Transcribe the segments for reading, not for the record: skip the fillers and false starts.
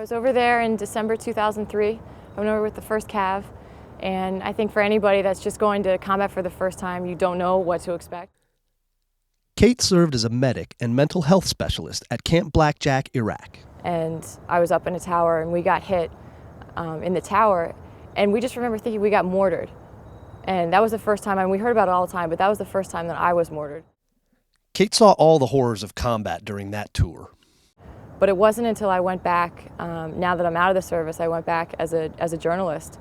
was over there in December 2003. I went over with the 1st Cav, and I think for anybody that's just going to combat for the first time, you don't know what to expect. Kate served as a medic and mental health specialist at Camp Blackjack, Iraq. And I was up in a tower, and we got hit in the tower, and we just remember thinking we got mortared. And that was the first time, and we heard about it all the time, but that was the first time that I was mortared. Kate saw all the horrors of combat during that tour. But it wasn't until I went back, now that I'm out of the service, I went back as a journalist,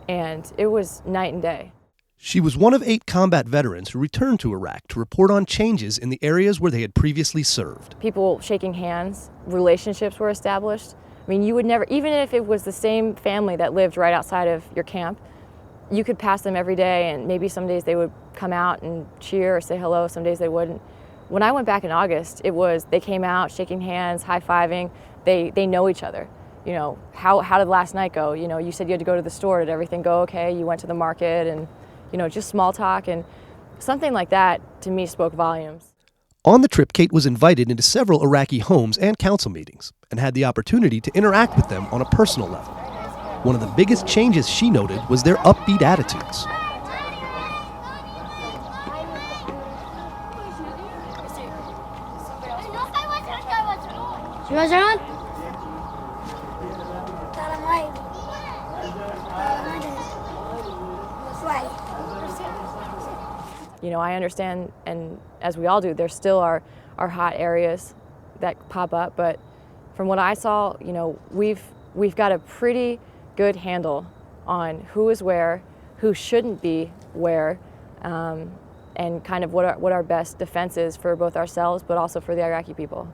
and it was night and day. She was one of 8 combat veterans who returned to Iraq to report on changes in the areas where they had previously served. People shaking hands, relationships were established. I mean, you would never, even if it was the same family that lived right outside of your camp, you could pass them every day, and maybe some days they would come out and cheer or say hello, some days they wouldn't. When I went back in August, it was, they came out shaking hands, high-fiving, they know each other. You know, how did last night go? You know, you said you had to go to the store, did everything go okay? You went to the market, and you know, just small talk, and something like that to me spoke volumes. On the trip, Kate was invited into several Iraqi homes and council meetings and had the opportunity to interact with them on a personal level. One of the biggest changes she noted was their upbeat attitudes. You know, I understand, and as we all do, there still are hot areas that pop up, but from what I saw, you know, we've got a pretty good handle on who is where, who shouldn't be where, and kind of what our best defense is for both ourselves, but also for the Iraqi people.